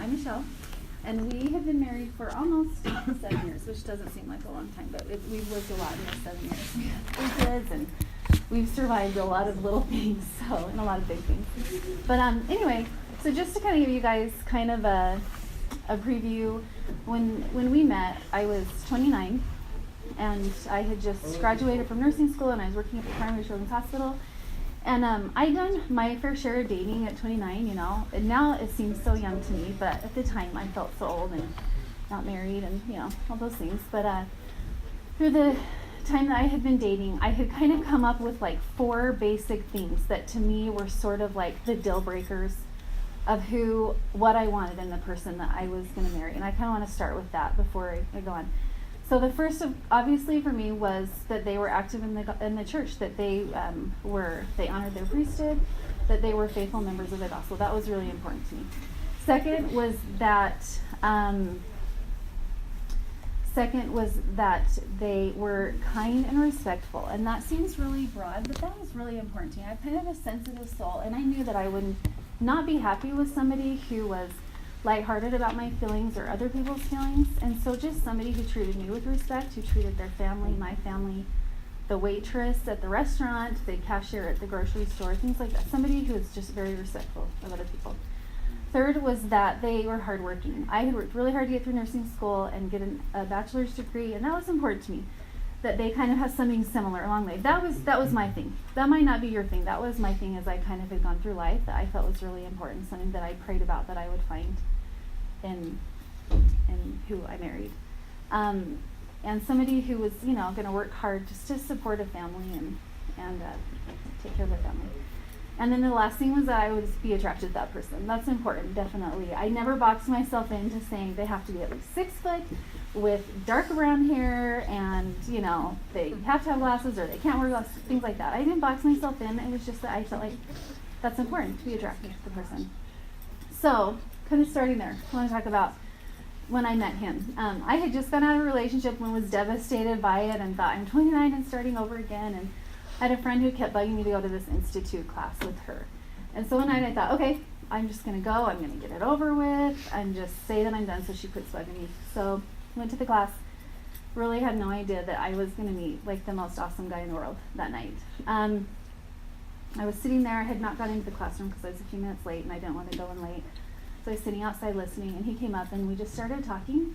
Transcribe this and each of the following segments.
I'm Michelle, and we have been married for almost 7 years, which doesn't seem like a long time, but we've lived a lot in those 7 years. We have 3 kids, and we've survived a lot of little things, and a lot of big things. But anyway, so just to kind of give you guys kind of a preview, when we met, I was 29, and I had just graduated from nursing school, and I was working at the Primary Children's Hospital. And I'd done my fair share of dating at 29, and now it seems so young to me, but at the time I felt so old and not married and, all those things. But through the time that I had been dating, I had kind of come up with like 4 basic things that to me were sort of like the deal breakers of what I wanted in the person that I was going to marry. And I kind of want to start with that before I go on. So the first, obviously for me, was that they were active in the church, that they honored their priesthood, that they were faithful members of the gospel. That was really important to me. Second was that they were kind and respectful, and that seems really broad, but that was really important to me. I have kind of a sensitive soul, and I knew that I would not be happy with somebody who was lighthearted about my feelings or other people's feelings, and so just somebody who treated me with respect, who treated their family, my family, the waitress at the restaurant, the cashier at the grocery store, things like that. Somebody who was just very respectful of other people. Third was that they were hardworking. I had worked really hard to get through nursing school and get a bachelor's degree, and that was important to me, that they kind of have something similar along the way. That was my thing. That might not be your thing. That was my thing as I kind of had gone through life, that I felt was really important, something that I prayed about that I would find in who I married. And somebody who was, going to work hard just to support a family and take care of their family. And then the last thing was that I would be attracted to that person. That's important, definitely. I never boxed myself into saying they have to be at least 6 foot with dark brown hair and, they have to have glasses or they can't wear glasses, things like that. I didn't box myself in. It was just that I felt like that's important to be attracted to the person. So, kind of starting there, I want to talk about when I met him. I had just gotten out of a relationship and was devastated by it and thought, I'm 29 and starting over again. And I had a friend who kept bugging me to go to this institute class with her. And so one night I thought, okay, I'm just going to go. I'm going to get it over with and just say that I'm done so she quits bugging me. So went to the class. Really had no idea that I was going to meet like the most awesome guy in the world that night. I was sitting there. I had not got into the classroom because I was a few minutes late and I didn't want to go in late. So I was sitting outside listening, and he came up, and we just started talking.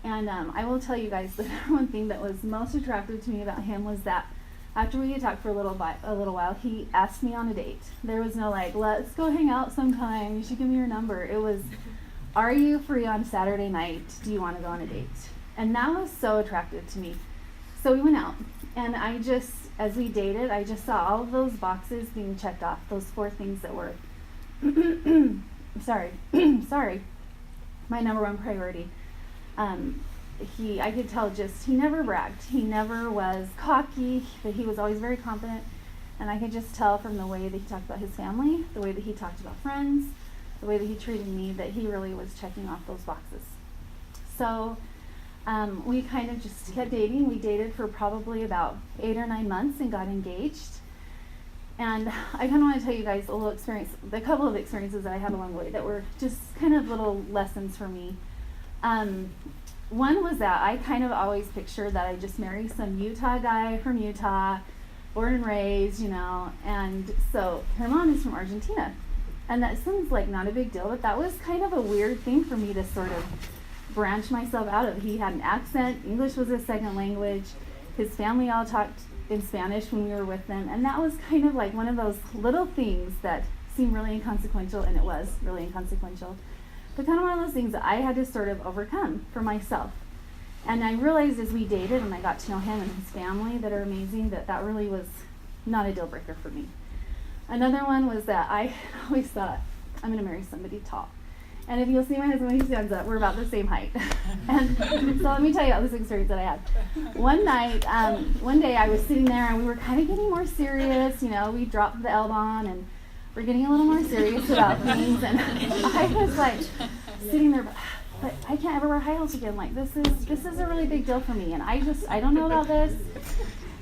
And I will tell you guys, the one thing that was most attractive to me about him was that after we had talked for a little while, he asked me on a date. There was no like, let's go hang out sometime. You should give me your number. It was, are you free on Saturday night? Do you want to go on a date? And that was so attractive to me. So we went out, and as we dated, I just saw all of those boxes being checked off, those 4 things that were sorry, my number 1 priority. I could tell he never bragged. He never was cocky, but he was always very confident. And I could just tell from the way that he talked about his family, the way that he talked about friends, the way that he treated me, that he really was checking off those boxes. So we kind of just kept dating. We dated for probably about 8 or 9 months and got engaged. And I kind of want to tell you guys a couple of experiences that I had along the way that were just kind of little lessons for me. One was that I kind of always pictured that I just marry some Utah guy from Utah, born and raised, and so her mom is from Argentina. And that sounds like not a big deal, but that was kind of a weird thing for me to sort of branch myself out of. He had an accent, English was his second language, his family all talked in Spanish when we were with them, and that was kind of like one of those little things that seemed really inconsequential, and it was really inconsequential, but kind of one of those things that I had to sort of overcome for myself. And I realized as we dated and I got to know him and his family that are amazing, that really was not a deal breaker for me. Another one was that I always thought, I'm going to marry somebody tall. And if you'll see my husband when he stands up, we're about the same height. And so let me tell you about this experience that I had. One day I was sitting there and we were kind of getting more serious. We dropped the L-bomb and we're getting a little more serious about things. And I was like sitting there, but I can't ever wear high heels again. Like this is a really big deal for me. And I don't know about this.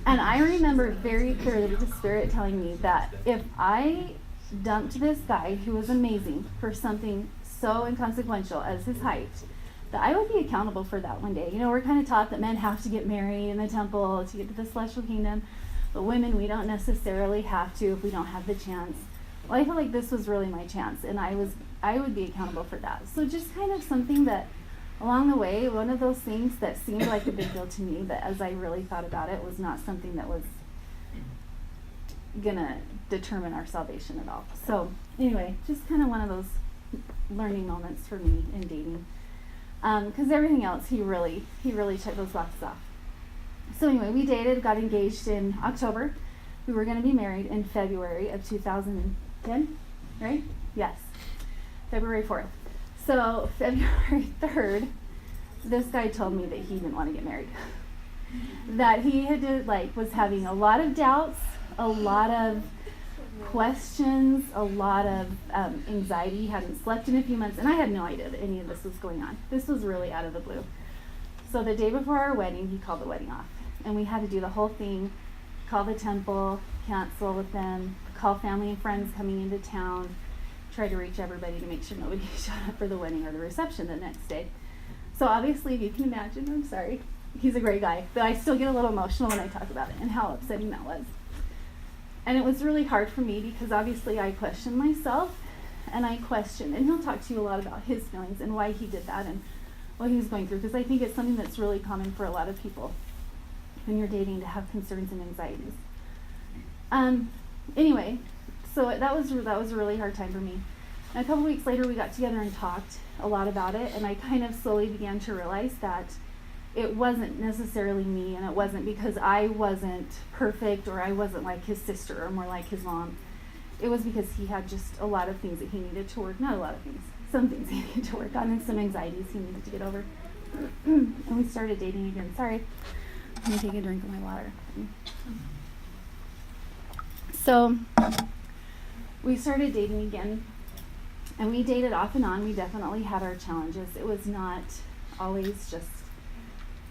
And I remember very clearly the Spirit telling me that if I dumped this guy who was amazing for something so inconsequential as his height that I would be accountable for that one day. You know, we're kind of taught that men have to get married in the temple to get to the celestial kingdom, but women, we don't necessarily have to if we don't have the chance. Well, I feel like this was really my chance, and I would be accountable for that. So just kind of something that along the way, one of those things that seemed like a big deal to me, but as I really thought about it, was not something that was gonna determine our salvation at all. So anyway, just kind of one of those learning moments for me in dating. Because everything else, he really checked those boxes off. So anyway, we dated, got engaged in October. We were going to be married in February of 2010, right? Yes, February 4th. So February 3rd, this guy told me that he didn't want to get married. That he had was having a lot of doubts, a lot of questions, a lot of anxiety. He hadn't slept in a few months, and I had no idea that any of this was going on. This was really out of the blue. So the day before our wedding, he called the wedding off, and we had to do the whole thing, call the temple, cancel with them, call family and friends coming into town, try to reach everybody to make sure nobody showed up for the wedding or the reception the next day. So obviously, if you can imagine, I'm sorry, he's a great guy, but I still get a little emotional when I talk about it and how upsetting that was. And it was really hard for me because obviously I questioned myself, and he'll talk to you a lot about his feelings and why he did that and what he was going through, because I think it's something that's really common for a lot of people when you're dating, to have concerns and anxieties. Anyway, so that was a really hard time for me. And a couple weeks later, we got together and talked a lot about it, and I kind of slowly began to realize that it wasn't necessarily me, and it wasn't because I wasn't perfect or I wasn't like his sister or more like his mom. It was because he had just a lot of things that he needed to work, not a lot of things, some things he needed to work on, and some anxieties he needed to get over. And we started dating again. Sorry, let me take a drink of my water. So we started dating again, and we dated off and on. We definitely had our challenges. It was not always just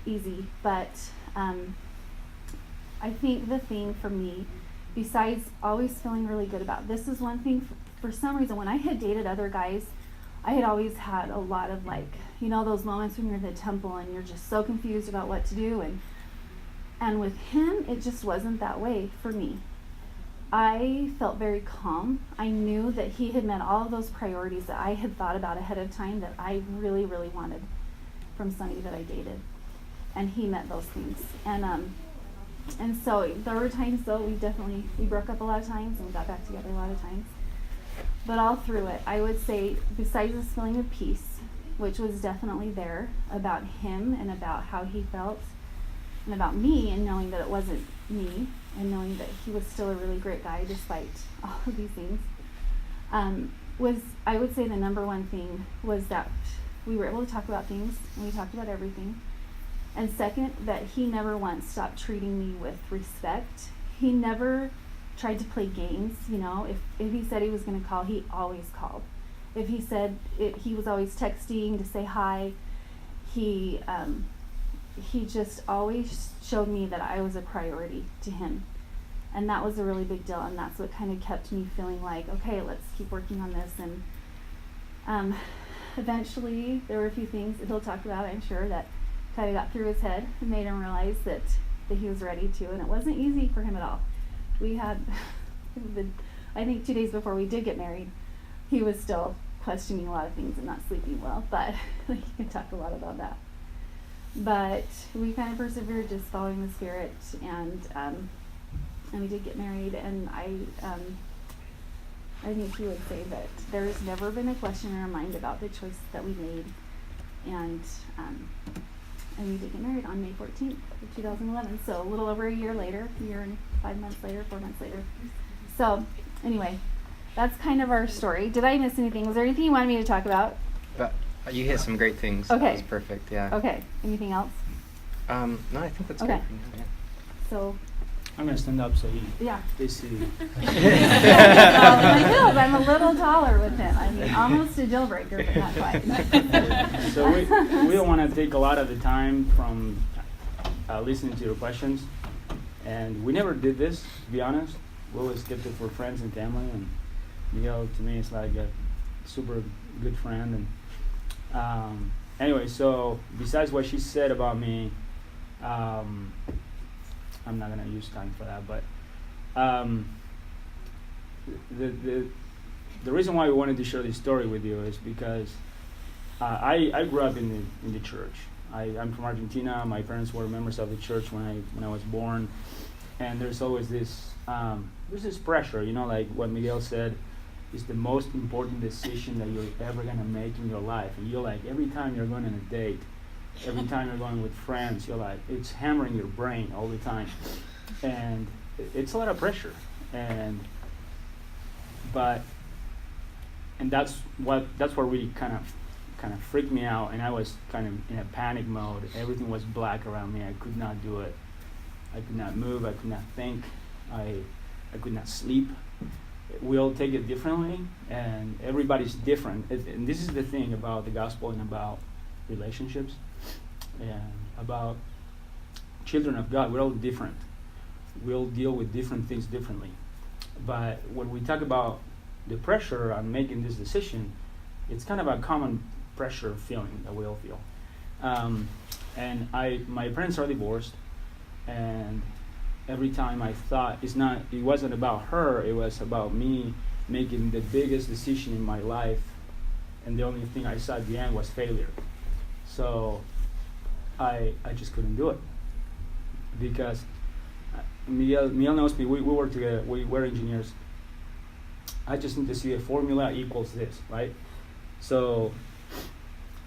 easy, but I think the thing for me, besides always feeling really good about this, is one thing for some reason when I had dated other guys, I had always had a lot of those moments when you're in the temple and you're just so confused about what to do, and with him it just wasn't that way for me. I felt very calm. I knew that he had met all of those priorities that I had thought about ahead of time that I really, really wanted from somebody that I dated. And he met those things. And so there were times though we broke up a lot of times and we got back together a lot of times. But all through it, I would say, besides this feeling of peace, which was definitely there about him and about how he felt and about me, and knowing that it wasn't me, and knowing that he was still a really great guy despite all of these things, I would say the number one thing was that we were able to talk about things, and we talked about everything. And second, that he never once stopped treating me with respect. He never tried to play games. If he said he was going to call, he always called. If he said he was always texting to say hi. He just always showed me that I was a priority to him. And that was a really big deal, and that's what kind of kept me feeling like, okay, let's keep working on this. And eventually, there were a few things that he'll talk about, I'm sure, that kind of got through his head and made him realize that he was ready to, and it wasn't easy for him at all. We had, I think 2 days before we did get married, he was still questioning a lot of things and not sleeping well, but he can talk a lot about that. But we kind of persevered, just following the Spirit, and we did get married, and I think he would say that there's never been a question in our mind about the choice that we made, and we did get married on May 14th of 2011, so a little over a year later, a year and 5 months later, 4 months later. So anyway, that's kind of our story. Did I miss anything? Was there anything you wanted me to talk about? But you hit some great things. Okay. That was perfect, yeah. Okay, anything else? No, I think that's Okay. good. Yeah. So, I'm going to stand up so yeah. they see. I'm a little taller with him. I mean, almost a deal breaker, but not quite. So we don't want to take a lot of the time from listening to your questions. And we never did this, to be honest. We always kept it for friends and family. And Miguel, to me, it's like super good friend. And anyway, so besides what she said about me, I'm not gonna use time for that, but the reason why we wanted to share this story with you is because I grew up in the church. I'm from Argentina. My parents were members of the church when I was born, and there's always this pressure, like what Miguel said, is the most important decision that you're ever gonna make in your life. And you're like, every time you're going on a date, every time you're going with friends, you're like, it's hammering your brain all the time, and it's a lot of pressure. And that's what really kind of freaked me out, and I was kind of in a panic mode. Everything was black around me. I could not do it. I could not move. I could not think. I could not sleep. We all take it differently, and everybody's different. And this is the thing about the gospel and about relationships and about children of God. We're all different. We all deal with different things differently. But when we talk about the pressure on making this decision, it's kind of a common pressure feeling that we all feel. And my parents are divorced, and every time I thought it wasn't about her, it was about me making the biggest decision in my life, and the only thing I saw at the end was failure. So I just couldn't do it, because Miguel knows me. We work together. We're engineers. I just need to see a formula equals this, right? So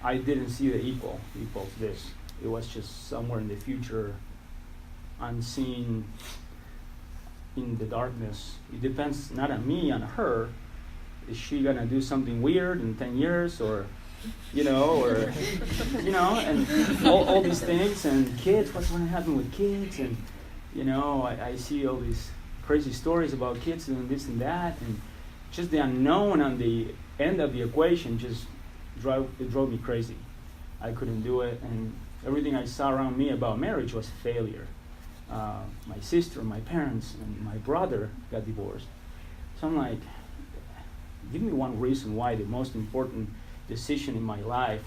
I didn't see the equals this. It was just somewhere in the future, unseen, in the darkness. It depends not on me, on her. Is she gonna do something weird in 10 years, or and all these things, and kids, what's gonna happen with kids, and I see all these crazy stories about kids doing this and that, and just the unknown on the end of the equation just drove me crazy. I couldn't do it, and everything I saw around me about marriage was failure. My sister, my parents, and my brother got divorced. So I'm like, give me one reason why the most important decision in my life,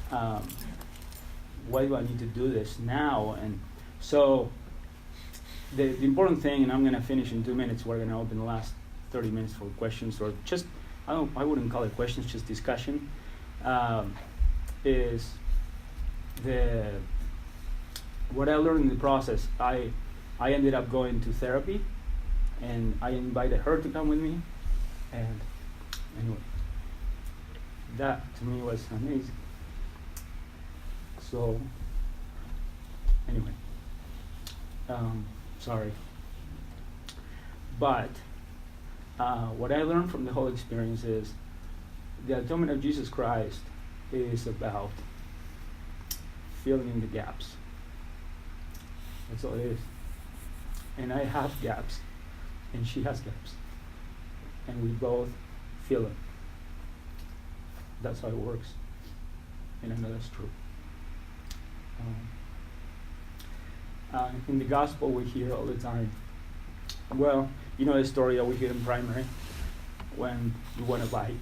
why do I need to do this now? And so the important thing, and I'm going to finish in 2 minutes, we're going to open the last 30 minutes for questions, or just, I wouldn't call it questions, just discussion, is what I learned in the process. I ended up going to therapy, and I invited her to come with me, and anyway, that to me was amazing. So anyway, sorry. But what I learned from the whole experience is the atonement of Jesus Christ is about filling in the gaps. That's all it is. And I have gaps, and she has gaps, and we both fill them. That's how it works, and I know that's true. In the gospel, we hear all the time, well, the story that we hear in primary, when you want a bike,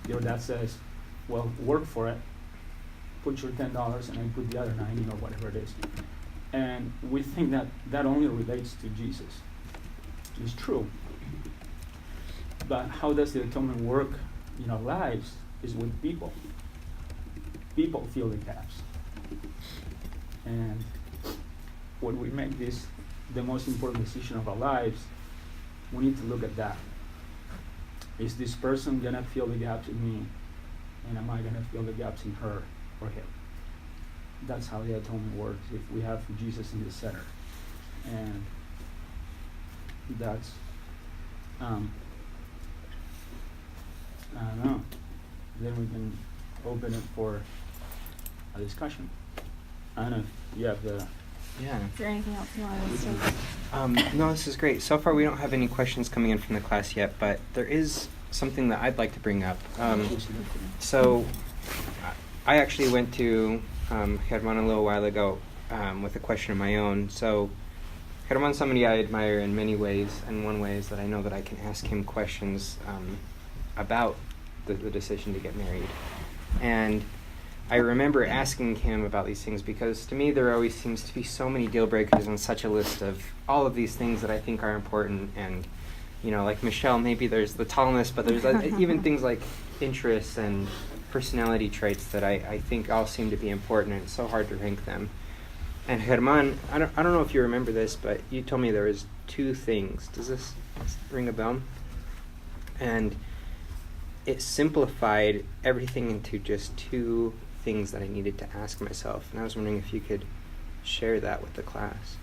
your dad says, well, work for it, put your $10 and I put the other 90 or whatever it is. And we think that only relates to Jesus. It's true. But how does the atonement work in our lives is with people. People fill the gaps. And when we make this the most important decision of our lives, we need to look at that. Is this person gonna fill the gaps in me? And am I gonna fill the gaps in her or him? That's how the atonement works, if we have Jesus in the center. And that's, I don't know. Then we can open it for a discussion. I don't know if you have the... Yeah. Is there anything else you want to say? No, this is great. So far, we don't have any questions coming in from the class yet, but there is something that I'd like to bring up. So I actually went to had one a little while ago with a question of my own. So Herman's somebody I admire in many ways, and one way is that I know that I can ask him questions about the decision to get married. And I remember asking him about these things because to me there always seems to be so many deal breakers on such a list of all of these things that I think are important. And, you know, like Michelle, maybe there's the tallness, but there's even things like interests and personality traits that I think all seem to be important, and it's so hard to rank them. And Herman, I don't know if you remember this, but you told me there was 2 things. Does this ring a bell? And it simplified everything into just 2 things that I needed to ask myself. And I was wondering if you could share that with the class.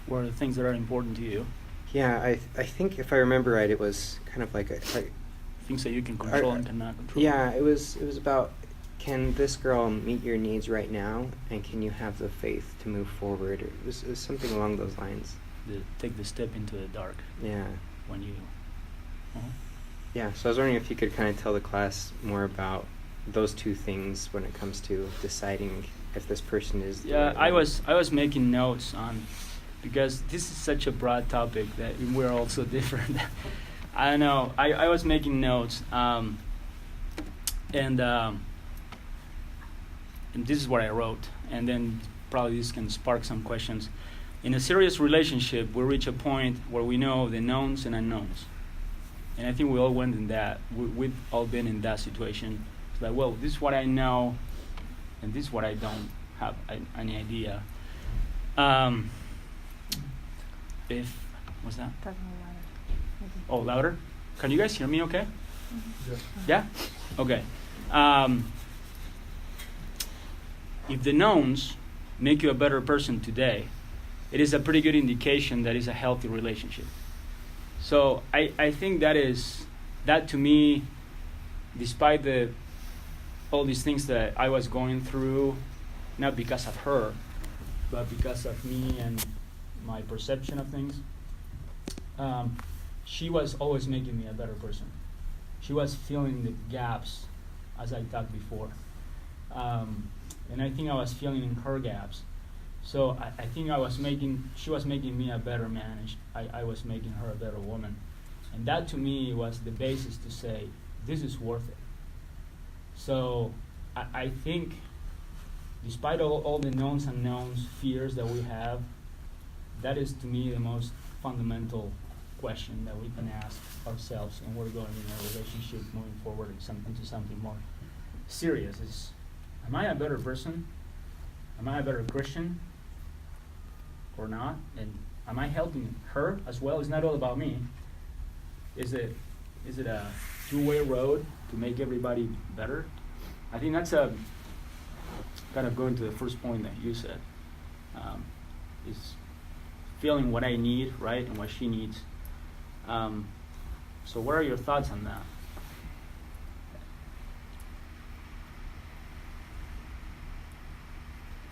What are the things that are important to you? Yeah, I think if I remember right, it was kind of like Things that you can control and cannot control. Yeah, it was about, can this girl meet your needs right now, and can you have the faith to move forward? It was something along those lines. Take the step into the dark. Yeah. When you. Yeah, so I was wondering if you could kind of tell the class more about those 2 things when it comes to deciding if this person is. Yeah, I was making notes on, because this is such a broad topic that we're all so different. I don't know. I was making notes, and this is what I wrote, and then probably this can spark some questions. In a serious relationship, we reach a point where we know the knowns and unknowns. And I think we all went in that. We've all been in that situation. It's like, well, this is what I know, and this is what I don't have any idea. What's that? Oh, louder? Can you guys hear me okay? Yeah? Okay. If the knowns make you a better person today, it is a pretty good indication that it's a healthy relationship. So I think that to me, despite all these things that I was going through, not because of her, but because of me and my perception of things, she was always making me a better person. She was filling the gaps, as I talked before. And I think I was filling in her gaps. So I think she was making me a better man, and I was making her a better woman. And that to me was the basis to say, this is worth it. So I think, despite all the knowns and unknowns, fears that we have, that is to me the most fundamental question that we can ask ourselves, and we're going in a relationship moving forward into something more serious. Is, am I a better person? Am I a better Christian or not? And am I helping her as well? It's not all about me. Is it a two-way road to make everybody better? I think that's kind of going to the first point that you said, is feeling what I need, right, and what she needs. So what are your thoughts on that?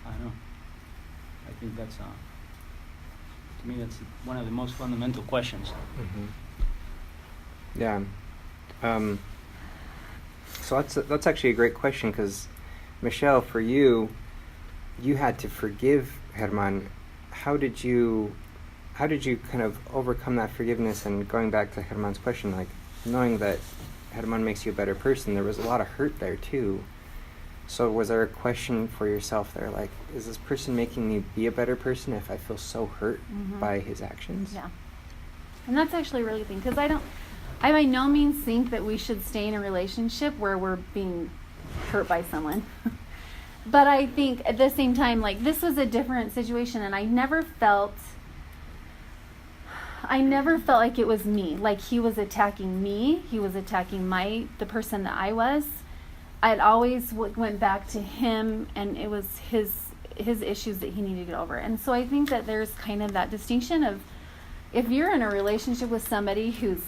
I don't know. I think that's, to me, that's one of the most fundamental questions. Mm-hmm. Yeah. So that's actually a great question, because Michelle, for you had to forgive Herman. How did you kind of overcome that forgiveness? And going back to Herman's question, like knowing that Herman makes you a better person, there was a lot of hurt there too. So was there a question for yourself there, like, is this person making me be a better person if I feel so hurt by his actions? Yeah. And that's actually really the thing, because I by no means think that we should stay in a relationship where we're being hurt by someone. But I think at the same time, like, this was a different situation, and I never felt like it was me, like he was attacking me, he was attacking the person that I was. I'd always went back to him, and it was his issues that he needed to get over. And so I think that there's kind of that distinction of, if you're in a relationship with somebody who's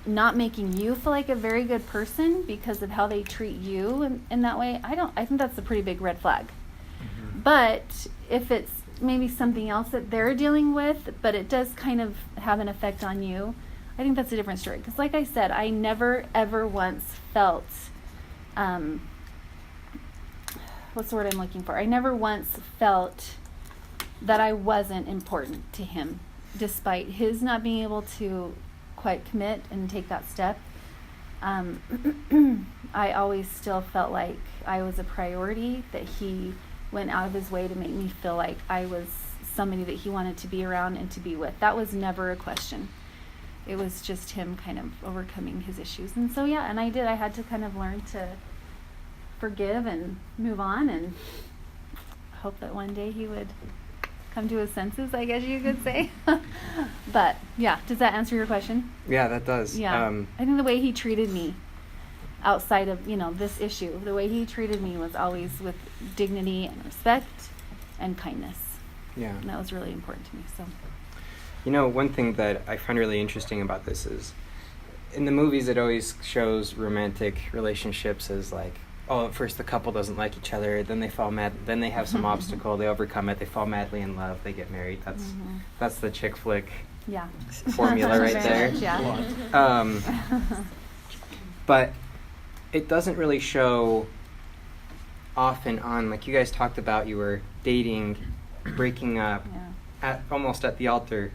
not making you feel like a very good person because of how they treat you in that way, I think that's a pretty big red flag. Mm-hmm. But if it's maybe something else that they're dealing with, but it does kind of have an effect on you, I think that's a different story. Because like I said, I never ever once felt, what's the word I'm looking for? I never once felt that I wasn't important to him, despite his not being able to quite commit and take that step. I always still felt like I was a priority, that he went out of his way to make me feel like I was somebody that he wanted to be around and to be with. That was never a question. It was just him kind of overcoming his issues. And so, yeah, and I had to kind of learn to forgive and move on, and hope that one day he would come to his senses, I guess you could say. But yeah, does that answer your question? Yeah, that does. Yeah. I think the way he treated me outside of, this issue, the way he treated me was always with dignity and respect and kindness. Yeah. And that was really important to me. So. One thing that I find really interesting about this is, in the movies it always shows romantic relationships as like, oh, at first the couple doesn't like each other, then they fall mad, then they have some obstacle, they overcome it, they fall madly in love, they get married. That's the chick flick Yeah. formula right there. Much, yeah. But it doesn't really show off and on. Like you guys talked about, you were dating, breaking up, almost at the altar,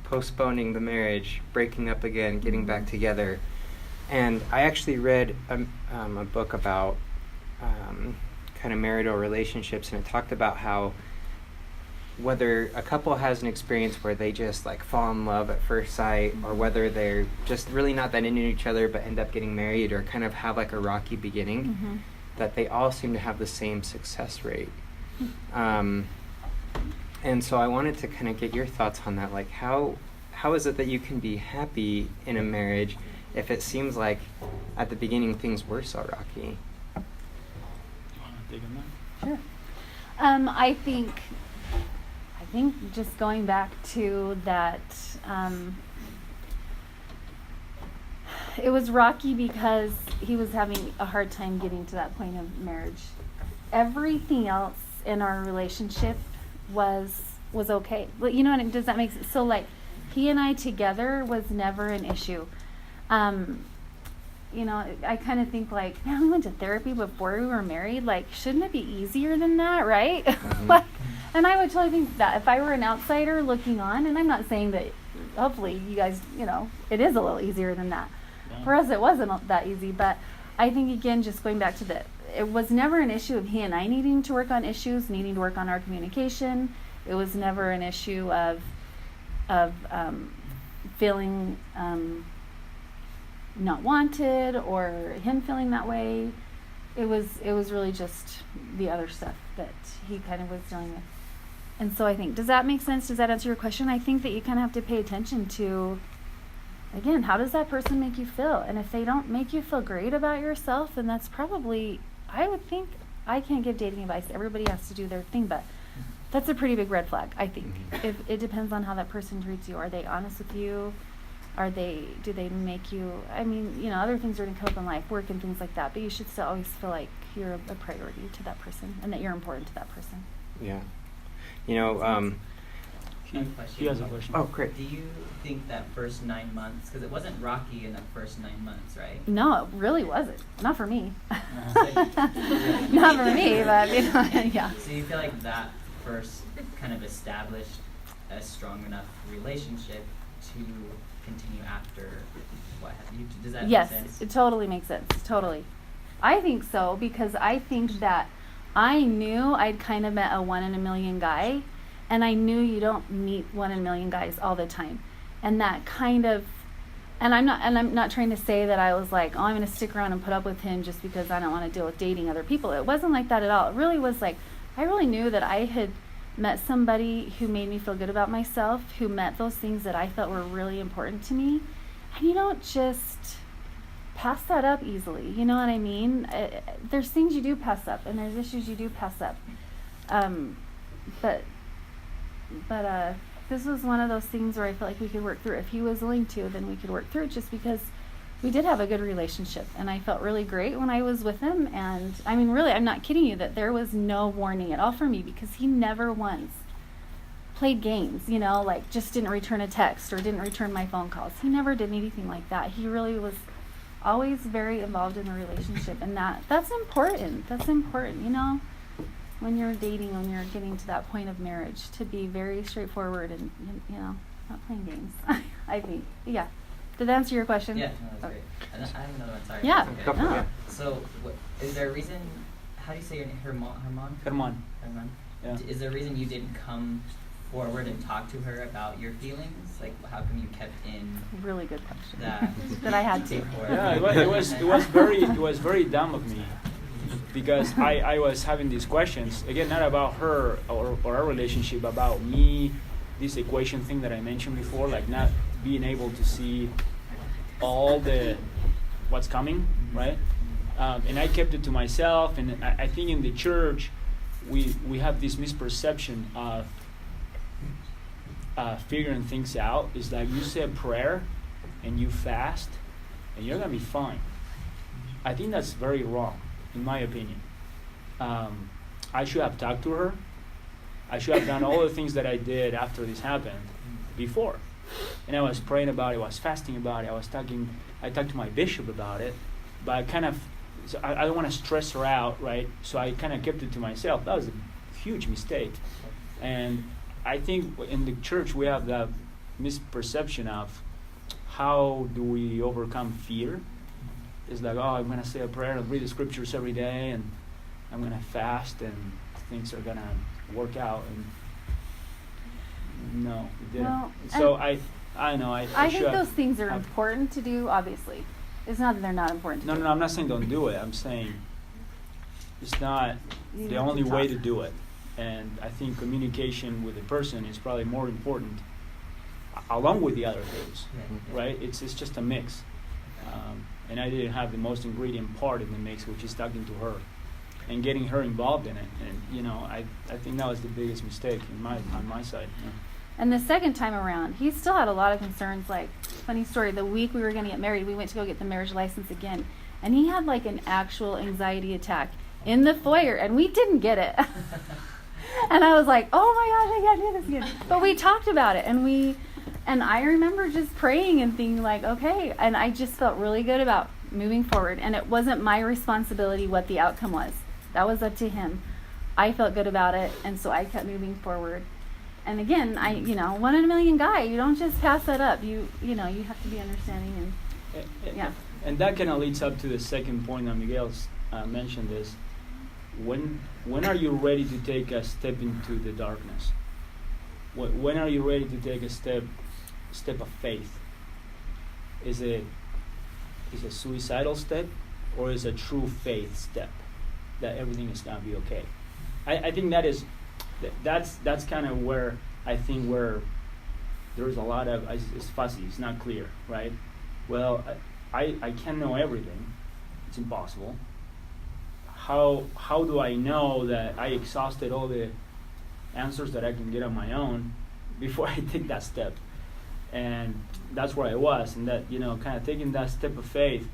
postponing the marriage, breaking up again, getting back together. And I actually read a book about kind of marital relationships, and it talked about how whether a couple has an experience where they just like fall in love at first sight, or whether they're just really not that into each other but end up getting married, or kind of have like a rocky beginning, that they all seem to have the same success rate. And so I wanted to kind of get your thoughts on that. Like, how is it that you can be happy in a marriage if it seems like at the beginning things were so rocky? You want to dig in that? Sure. I think just going back to that, it was rocky because he was having a hard time getting to that point of marriage. Everything else in our relationship was okay. You know, and does that make sense? So like, he and I together was never an issue. I kind of think like, man, we went to therapy before we were married. Like, shouldn't it be easier than that, right? Like, and I would totally think that if I were an outsider looking on, and I'm not saying that, hopefully you guys, it is a little easier than that. Yeah. For us, it wasn't that easy, but I think, again, just going back to it was never an issue of he and I needing to work on issues, needing to work on our communication. It was never an issue of feeling not wanted, or him feeling that way. It was really just the other stuff that he kind of was dealing with. And so I think, does that make sense? Does that answer your question? I think that you kind of have to pay attention to, again, how does that person make you feel? And if they don't make you feel great about yourself, then that's probably, I would think, I can't give dating advice. Everybody has to do their thing, but that's a pretty big red flag, I think. If it depends on how that person treats you. Are they honest with you? Do they make you, other things are going to come up in life, work and things like that, but you should still always feel like you're a priority to that person and that you're important to that person. Yeah. He has a question. Oh, great. Do you think that first 9 months, because it wasn't rocky in the first 9 months, right? No, it really wasn't. Not for me. Uh-huh. Not for me, but yeah. So you feel like that first kind of established a strong enough relationship to continue after what happened? Does that Yes, make sense? it totally makes sense. Totally. I think so, because I think that I knew I'd kind of met a 1 in a million guy, and I knew you don't meet 1 in a million guys all the time. And that kind of, and I'm not trying to say that I was like, oh, I'm going to stick around and put up with him just because I don't want to deal with dating other people. It wasn't like that at all. It really was like, I really knew that I had met somebody who made me feel good about myself, who met those things that I felt were really important to me. And you don't just pass that up easily, you know what I mean? There's things you do pass up, and there's issues you do pass up. But this was one of those things where I felt like we could work through. If he was willing to, then we could work through it, just because we did have a good relationship, and I felt really great when I was with him. And really, I'm not kidding you, that there was no warning at all for me, because he never once played games, like just didn't return a text or didn't return my phone calls. He never did anything like that. He really was always very involved in the relationship, and that's important. That's important, when you're dating, when you're getting to that point of marriage, to be very straightforward and, not playing games. I think, yeah. Did that answer your question? Yeah, no, that's Okay. great. And I have another one. Sorry. Yeah. It's Go okay. for it, No. yeah. So, is there a reason? How do you say your name? Herman. Herman. Herman. Yeah. Is there a reason you didn't come forward and talk to her about your feelings? Like, how come you kept in Really good question. that? That I had to. before? Yeah, it was very dumb of me, because I was having these questions again, not about her or our relationship, about me, this equation thing that I mentioned before, like not being able to see all the what's coming, right? And I kept it to myself, and I think in the church we have this misperception of figuring things out. It's like you say a prayer and you fast and you're gonna be fine. I think that's very wrong, in my opinion. I should have talked to her. I should have done all the things that I did after this happened before. And I was praying about it, I was fasting about it, I talked to my bishop about it, but I don't want to stress her out, right? So I kind of kept it to myself. That was a huge mistake. And I think in the church we have that misperception of how do we overcome fear. It's like, I'm going to say a prayer and read the scriptures every day, and I'm going to fast, and things are going to work out. And no, it didn't. Well, so I know. I I should think have- those things are I've- important to do, obviously. It's not that they're not important to No, do. I'm not saying don't do it. I'm saying it's not You the have to only way talk. to do it. And I think communication with the person is probably more important, along with the other things, right? It's just a mix. And I didn't have the most ingredient part in the mix, which is talking to her and getting her involved in it. And I think that was the biggest mistake on my side. Yeah. And the second time around, he still had a lot of concerns. Like, funny story, the week we were going to get married, we went to go get the marriage license again. And he had like an actual anxiety attack in the foyer, and we didn't get it. And I was like, oh my gosh, I can't do this again. But we talked about it, and I remember just praying and thinking like, okay. And I just felt really good about moving forward. And it wasn't my responsibility what the outcome was. That was up to him. I felt good about it, and so I kept moving forward. And again, one in a million guy. You don't just pass that up. You have to be understanding and yeah. And that kind of leads up to the second point that Miguel's mentioned is, when are you ready to take a step into the darkness? When are you ready to take a step of faith? Is it a suicidal step, or is a true faith step that everything is gonna be okay? I think that's kind of where I think where there's a lot of it's fuzzy, it's not clear, right? Well, I can't know everything. It's impossible. How do I know that I exhausted all the answers that I can get on my own before I take that step? And that's where I was, and that kind of taking that step of faith,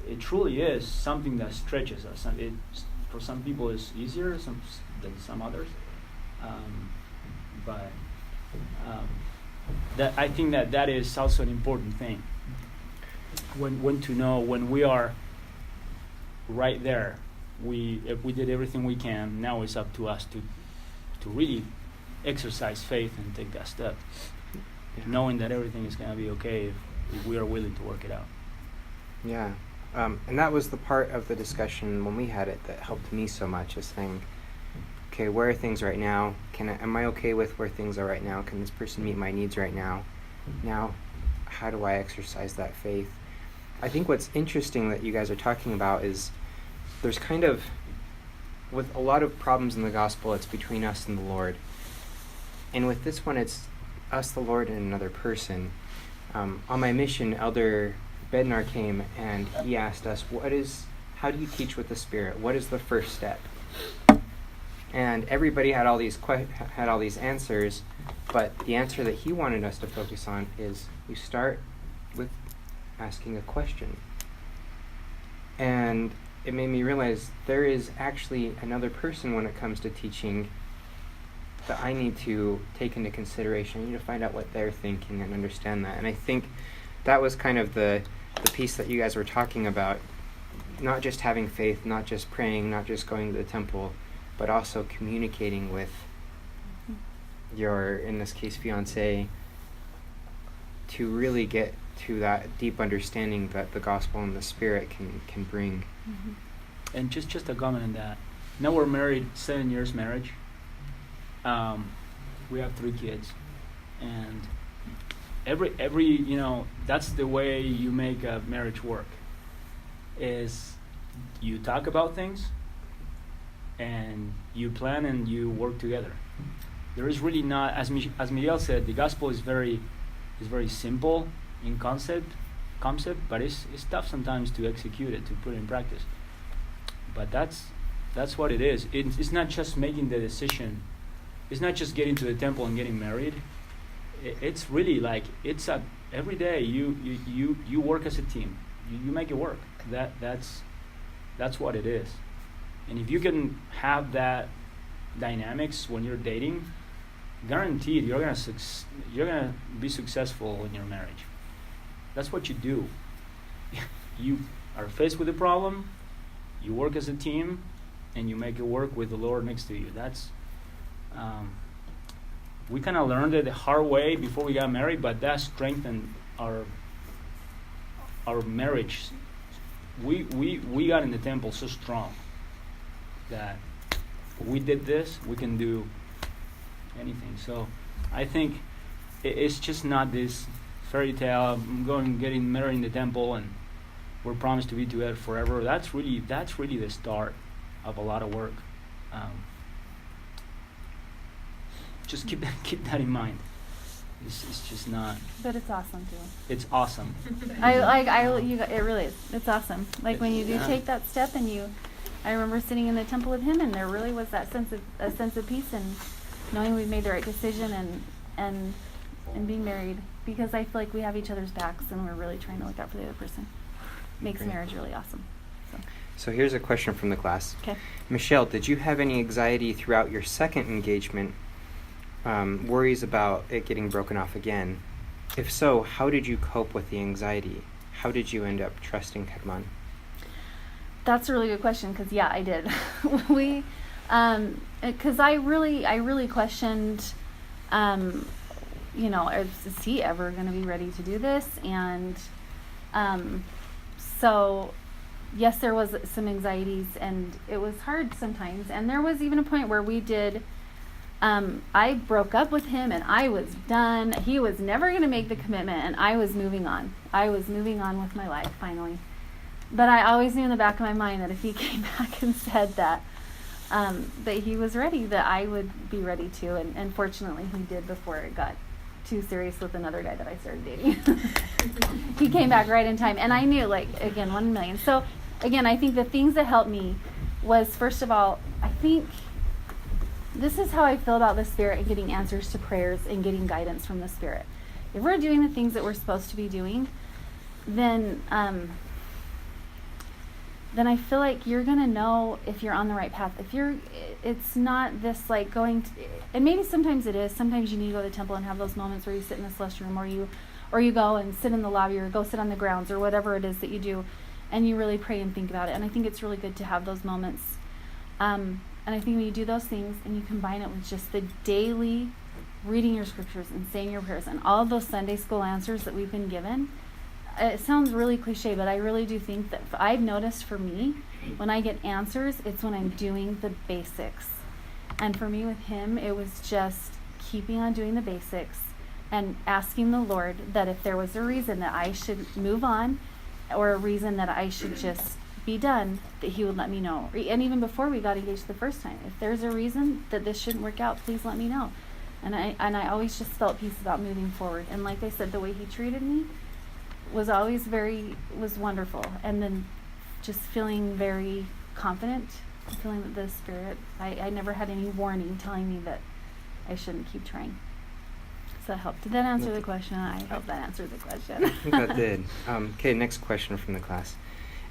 it truly is something that stretches us. And for some people it's easier than some others, but that I think that is also an important thing. When to know when we are right there. If we did everything we can, now it's up to us to really exercise faith and take that step, knowing that everything is going to be okay if we are willing to work it out. Yeah. And that was the part of the discussion when we had it that helped me so much, is saying, okay, where are things right now? Am I okay with where things are right now? Can this person meet my needs right now? Now, how do I exercise that faith? I think what's interesting that you guys are talking about is there's kind of, with a lot of problems in the gospel, it's between us and the Lord. And with this one, it's us, the Lord, and another person. On my mission, Elder Bednar came and he asked us, how do you teach with the Spirit? What is the first step? And everybody had all these answers, but the answer that he wanted us to focus on is you start with asking a question. And it made me realize there is actually another person when it comes to teaching that I need to take into consideration. I need to find out what they're thinking and understand that. And I think that was kind of the piece that you guys were talking about, not just having faith, not just praying, not just going to the temple, but also communicating with your, in this case, fiance, to really get to that deep understanding that the gospel and the Spirit can bring. Mhm. And just a comment on that. Now we're married 7 years marriage. We have 3 kids, and every you know, that's the way you make a marriage work. Is you talk about things, and you plan and you work together. There is really not, as Miguel said, the gospel is very simple in concept, but it's tough sometimes to execute it, to put it in practice. But that's what it is. It's not just making the decision. It's not just getting to the temple and getting married. It's really like every day you work as a team. You make it work. That's what it is. And if you can have that dynamics when you're dating, guaranteed you're gonna be successful in your marriage. That's what you do. You are faced with a problem, you work as a team, and you make it work with the Lord next to you. That's we kind of learned it the hard way before we got married, but that strengthened our marriage. We got in the temple so strong that we did this, we can do anything. So I think it's just not this fairy tale, I'm getting married in the temple and we're promised to be together forever. That's really the start of a lot of work. Just keep that in mind. It's just not. But it's awesome too. It's awesome. It really is. It's awesome. Like when you do Yeah. take that step, and I remember sitting in the temple with him, and there really was that sense of peace and knowing we've made the right decision and being married, because I feel like we have each other's backs and we're really trying to look out for the other person. Makes Great. marriage really awesome. So here's a question from the class. Okay. Michelle, did you have any anxiety throughout your second engagement? Worries about it getting broken off again? If so, how did you cope with the anxiety? How did you end up trusting Herman? That's a really good question, because yeah, I did. Because I really questioned, is he ever going to be ready to do this? And so, yes, there was some anxieties, and it was hard sometimes. And there was even a point where we did. I broke up with him, and I was done. He was never going to make the commitment, and I was moving on. I was moving on with my life, finally. But I always knew in the back of my mind that if he came back and said that he was ready, that I would be ready too. And fortunately, he did before it got too serious with another guy that I started dating. He came back right in time. And I knew, 1 in a million. So, again, I think the things that helped me was, first of all, I think this is how I feel about the Spirit and getting answers to prayers and getting guidance from the Spirit. If we're doing the things that we're supposed to be doing, then I feel like you're going to know if you're on the right path. It's not this going to, and maybe sometimes it is. Sometimes you need to go to the temple and have those moments where you sit in the celestial room, or you go and sit in the lobby, or go sit on the grounds, or whatever it is that you do, and you really pray and think about it. And I think it's really good to have those moments. And I think when you do those things and you combine it with just the daily reading your scriptures and saying your prayers and all of those Sunday school answers that we've been given, it sounds really cliche, but I really do think that I've noticed for me, when I get answers, it's when I'm doing the basics. And for me with him, it was just keeping on doing the basics and asking the Lord that if there was a reason that I should move on, or a reason that I should just be done, that he would let me know. And even before we got engaged the first time, if there's a reason that this shouldn't work out, please let me know. And I always just felt peace about moving forward. And like I said, the way he treated me was always was wonderful. And then just feeling very confident, feeling that the Spirit, I never had any warning telling me that I shouldn't keep trying. So that helped. Did that answer the question? I hope that answered the question. I think that did. Okay, next question from the class.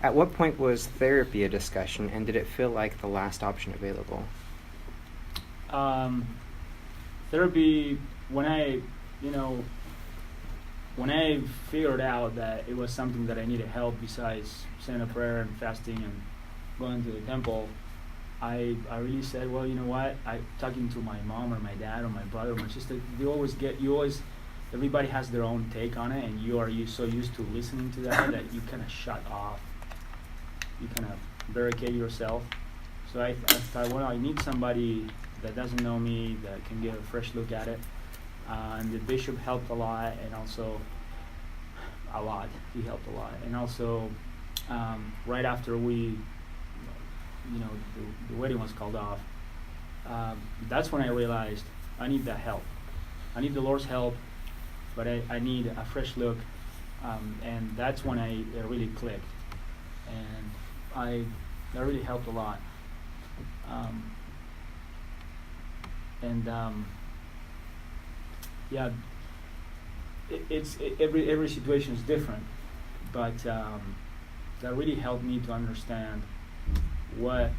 At what point was therapy a discussion, and did it feel like the last option available? Therapy, when I figured out that it was something that I needed help besides saying a prayer and fasting and going to the temple, I really said, well, you know what? I talking to my mom or my dad or my brother or my sister. Everybody has their own take on it, and you so used to listening to that that you kind of shut off. You kind of barricade yourself. So I thought, well, I need somebody that doesn't know me, that can get a fresh look at it. And the bishop helped a lot, and also he helped a lot. And also, right after the wedding was called off, that's when I realized I need that help. I need the Lord's help, but I need a fresh look. And that's when I really clicked. And that really helped a lot. Every situation is different, but that really helped me to understand what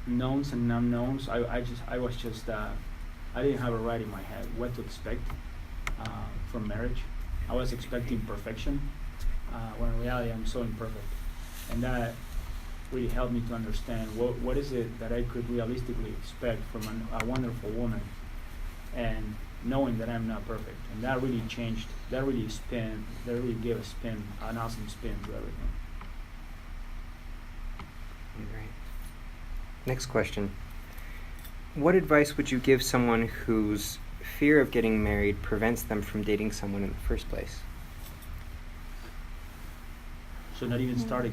knowns and unknowns. I didn't have it right in my head what to expect from marriage. I was expecting perfection, when in reality I'm so imperfect, and that really helped me to understand what is it that I could realistically expect from a wonderful woman, and knowing that I'm not perfect. And that really changed, that really gave an awesome spin to everything. Great. Next question. What advice would you give someone whose fear of getting married prevents them from dating someone in the first place? So not even start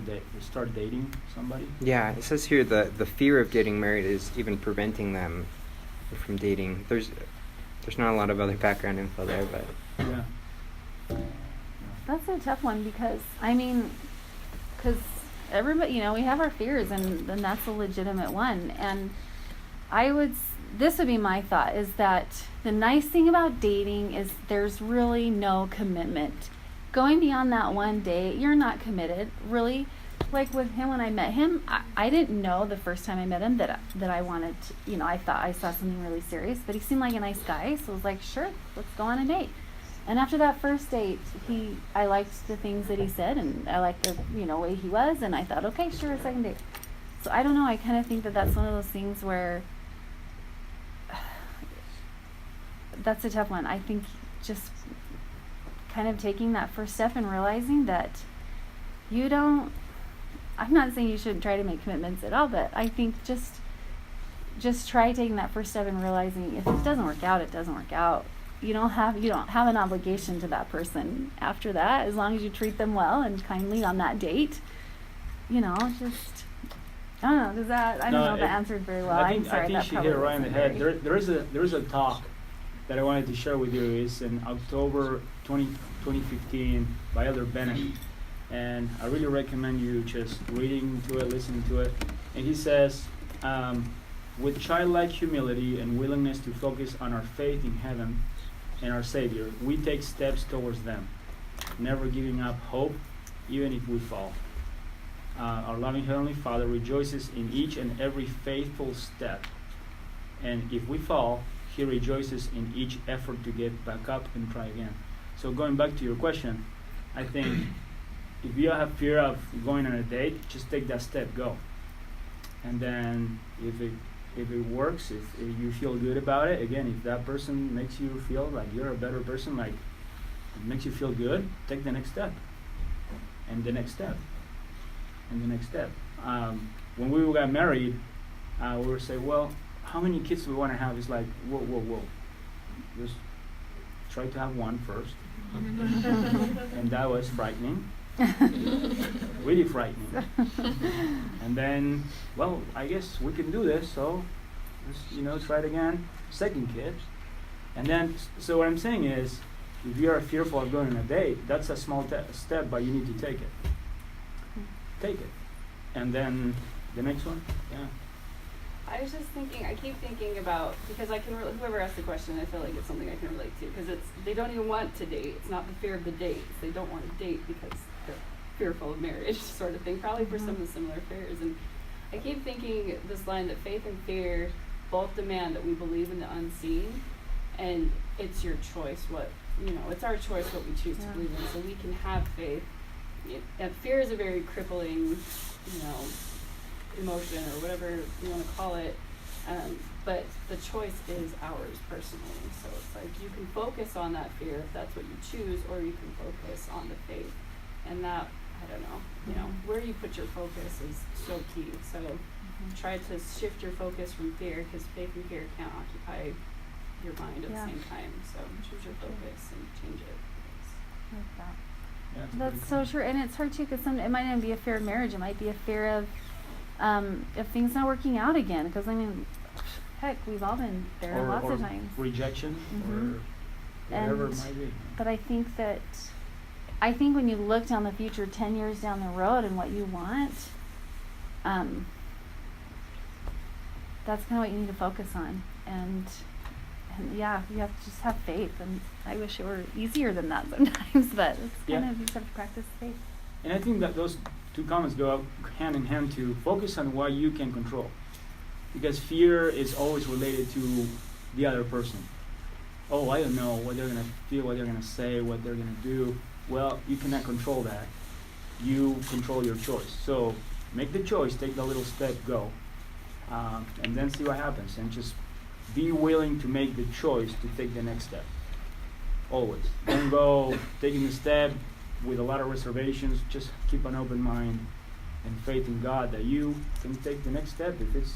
dating somebody? Yeah, it says here the fear of getting married is even preventing them from dating. There's not a lot of other background info there, but yeah. That's a tough one because everybody, we have our fears, and that's a legitimate one. And this would be my thought, is that the nice thing about dating is there's really no commitment. Going beyond that one date, you're not committed, really. Like with him, when I met him, I didn't know the first time I met him that I wanted to, I thought I saw something really serious, but he seemed like a nice guy, so I was like, sure, let's go on a date. And after that first date, I liked the things that he said, and I liked the, way he was, and I thought, okay, sure, a second date. So I don't know, I kind of think that that's one of those things where that's a tough one. I think just kind of taking that first step and realizing that I'm not saying you shouldn't try to make commitments at all, but I think just try taking that first step and realizing if it doesn't work out, it doesn't work out. You don't have an obligation to that person after that, as long as you treat them well and kindly on that date. I don't know. I don't know if that answered very well. I think she hit it right on the head. There is a talk that I wanted to share with you. It's in October 2015 by Elder Bennett. And I really recommend you just reading to it, listening to it. And he says, with childlike humility and willingness to focus on our faith in heaven and our Savior, we take steps towards them, never giving up hope, even if we fall. Our loving Heavenly Father rejoices in each and every faithful step. And if we fall, He rejoices in each effort to get back up and try again. So going back to your question, I think if you have fear of going on a date, just take that step, go. And then if it works, if you feel good about it, again, if that person makes you feel like you're a better person, like it makes you feel good, take the next step. And the next step. And the next step. When we got married, we were saying, well, how many kids do we want to have? It's like, whoa. Just try to have one first. And that was frightening. Really frightening. And then, well, I guess we can do this, so let's try it again. Second kid. And then, so what I'm saying is, if you are fearful of going on a date, that's a small step, but you need to take it. Take it. And then the next one, yeah. I was just thinking, I keep thinking about, because whoever asked the question, I feel like it's something I can relate to, because they don't even want to date. It's not the fear of the date. They don't want to date because they're fearful of marriage, sort of thing, probably for some of the similar fears. And I keep thinking this line that faith and fear both demand that we believe in the unseen, and it's your choice it's our choice what we choose to believe in. So we can have faith. And fear is a very crippling, emotion or whatever you want to call it. But the choice is ours personally. So it's like you can focus on that fear if that's what you choose, or you can focus on the faith. And that, I don't know, where you put your focus is so key. So try to shift your focus from fear, because faith and fear can't occupy your mind at the same time. So choose your focus and change it. Like that. Yeah, it's a That's pretty so cool. true, and it's hard too, because it might not even be a fear of marriage. It might be a fear of if things not working out again. Because I mean, heck, we've all been there lots or of times. rejection, Mhm. or whatever And- it might be. But I think when you look down the future, 10 years down the road, and what you want, that's kind of what you need to focus on. And yeah, you have to just have faith. And I wish it were easier than that sometimes, but it's kind Yeah. of, you just have to practice faith. And I think that those two comments go up hand in hand to focus on what you can control. Because fear is always related to the other person. Oh, I don't know what they're going to feel, what they're going to say, what they're going to do. Well, you cannot control that. You control your choice. So make the choice, take the little step, go. And then see what happens. And just be willing to make the choice to take the next step. Always. Don't go taking the step with a lot of reservations. Just keep an open mind and faith in God that you can take the next step if it's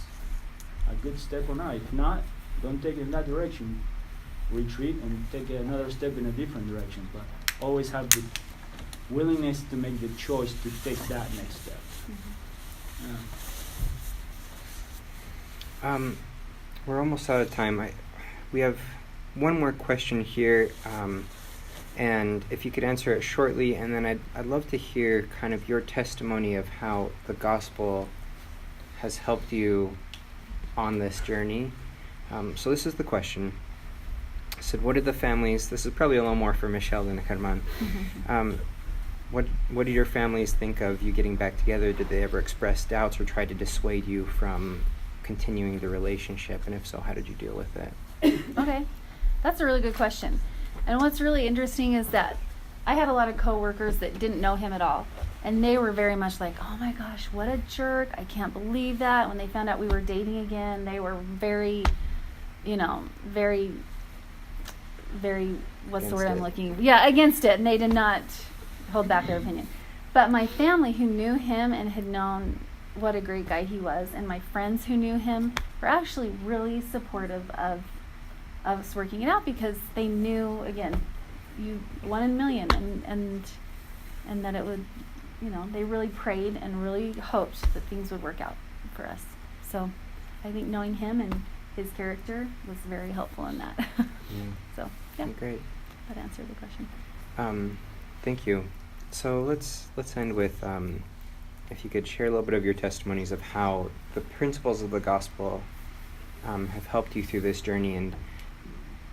a good step or not. If not, don't take it in that direction. Retreat and take another step in a different direction. But always have the willingness to make the choice to take that next step. Yeah. We're almost out of time. We have one more question here, and if you could answer it shortly, and then I'd love to hear kind of your testimony of how the gospel has helped you on this journey. So this is the question. It said, what did the families, this is probably a little more for Michelle than Herman, what did your families think of you getting back together? Did they ever express doubts or try to dissuade you from continuing the relationship? And if so, how did you deal with it? Okay, that's a really good question. And what's really interesting is that I had a lot of coworkers that didn't know him at all, and they were very much like, "Oh my gosh, what a jerk! I can't believe that." When they found out we were dating again, they were very, very, very. What's the word I'm looking? Yeah, against it, and they did not hold back their opinion. But my family, who knew him and had known what a great guy he was, and my friends who knew him were actually really supportive of us working it out, because they knew, again, you 1 in a million, and that it would, they really prayed and really hoped that things would work out for us. So I think knowing him and his character was very helpful in that. So yeah, Great. that answered the question. Thank you. So let's end with if you could share a little bit of your testimonies of how the principles of the gospel have helped you through this journey, and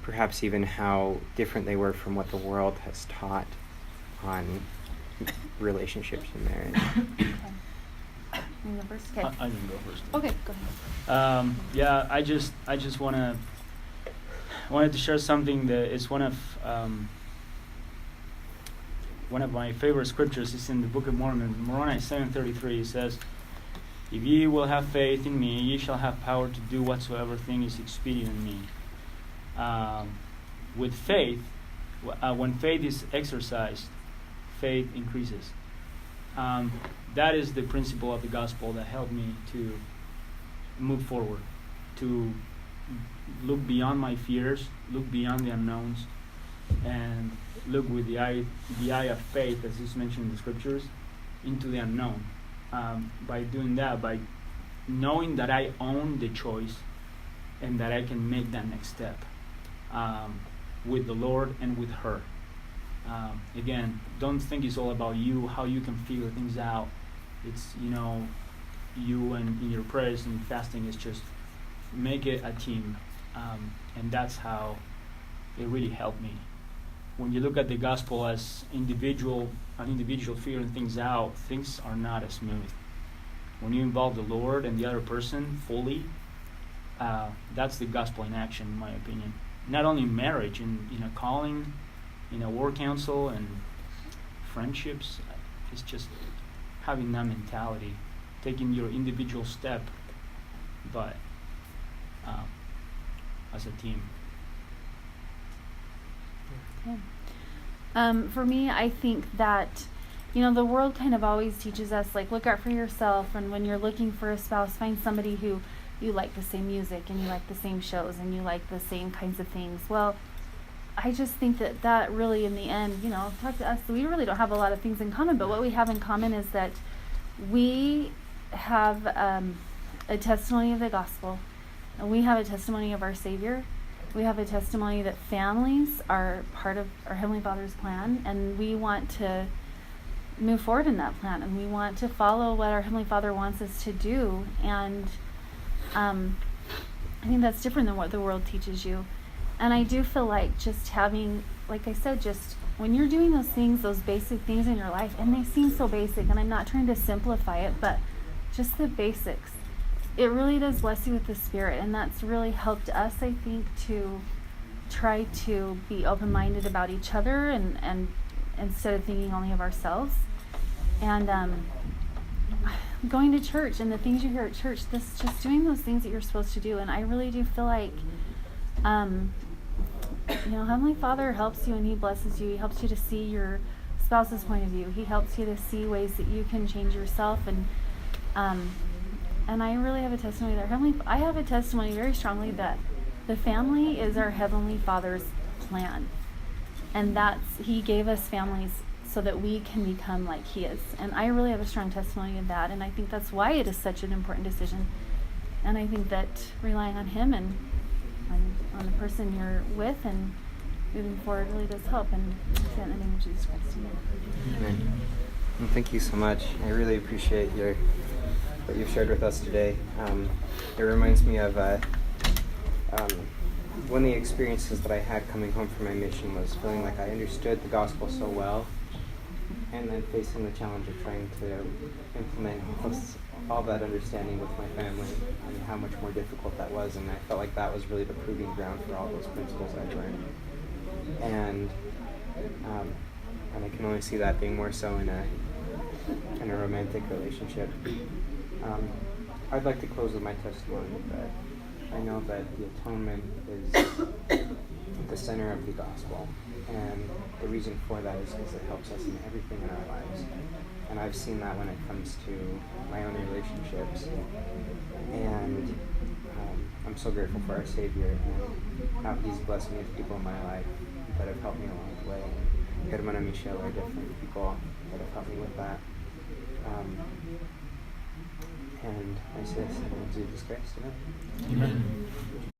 perhaps even how different they were from what the world has taught on relationships and marriage. Okay. You go first? Okay. I can go first. Okay, go ahead. Yeah, I just wanted to share something that is one of my favorite scriptures. Is in the Book of Mormon. Moroni 7:33. It says, "If ye will have faith in me, ye shall have power to do whatsoever thing is expedient in me." With faith, when faith is exercised, faith increases. That is the principle of the gospel that helped me to move forward, to look beyond my fears, look beyond the unknowns, and look with the eye of faith, as is mentioned in the scriptures, into the unknown. By doing that, by knowing that I own the choice and that I can make that next step with the Lord and with her. Again, don't think it's all about you, how you can figure things out. It's, you and in your prayers and fasting is just make it a team. And that's how it really helped me. When you look at the gospel as an individual figuring things out, things are not as smooth. When you involve the Lord and the other person fully, that's the gospel in action, in my opinion. Not only in marriage, in a calling, in a work council and friendships, it's just having that mentality taking your individual step, but as a team. Okay. For me, I think that, the world kind of always teaches us, like, look out for yourself, and when you're looking for a spouse, find somebody who you like the same music, and you like the same shows, and you like the same kinds of things. Well, I just think that really, in the end, talk to us, we really don't have a lot of things in common, but what we have in common is that we have a testimony of the gospel, and we have a testimony of our Savior. We have a testimony that families are part of our Heavenly Father's plan, and we want to move forward in that plan, and we want to follow what our Heavenly Father wants us to do. And I think that's different than what the world teaches you. And I do feel like just having, like I said, just when you're doing those things, those basic things in your life, and they seem so basic, and I'm not trying to simplify it, but just the basics, it really does bless you with the Spirit, and that's really helped us, I think, to try to be open-minded about each other, and instead of thinking only of ourselves. And going to church and the things you hear at church, just doing those things that you're supposed to do. And I really do feel like, Heavenly Father helps you, and He blesses you. He helps you to see your spouse's point of view. He helps you to see ways that you can change yourself, and I really have a testimony there. I have a testimony very strongly that the family is our Heavenly Father's plan. And He gave us families so that we can become like He is. And I really have a strong testimony of that. And I think that's why it is such an important decision. And I think that relying on Him and on the person you're with and moving forward really does help. And I say that in the name of Jesus Christ. Amen. Well, thank you so much. I really appreciate what you've shared with us today. It reminds me of one of the experiences that I had coming home from my mission was feeling like I understood the gospel so well, and then facing the challenge of trying to implement all that understanding with my family, and how much more difficult that was. And I felt like that was really the proving ground for all those principles I learned. And I can only see that being more so in a romantic relationship. I'd like to close with my testimony that I know that the atonement is the center of the gospel, and the reason for that is because it helps us in everything in our lives. And I've seen that when it comes to my own relationships, and I'm so grateful for our Savior and how He's blessed me with people in my life that have helped me along the way. And Hermana Michelle are different people that have helped me with that. And I say this in the name of Jesus Christ. Amen.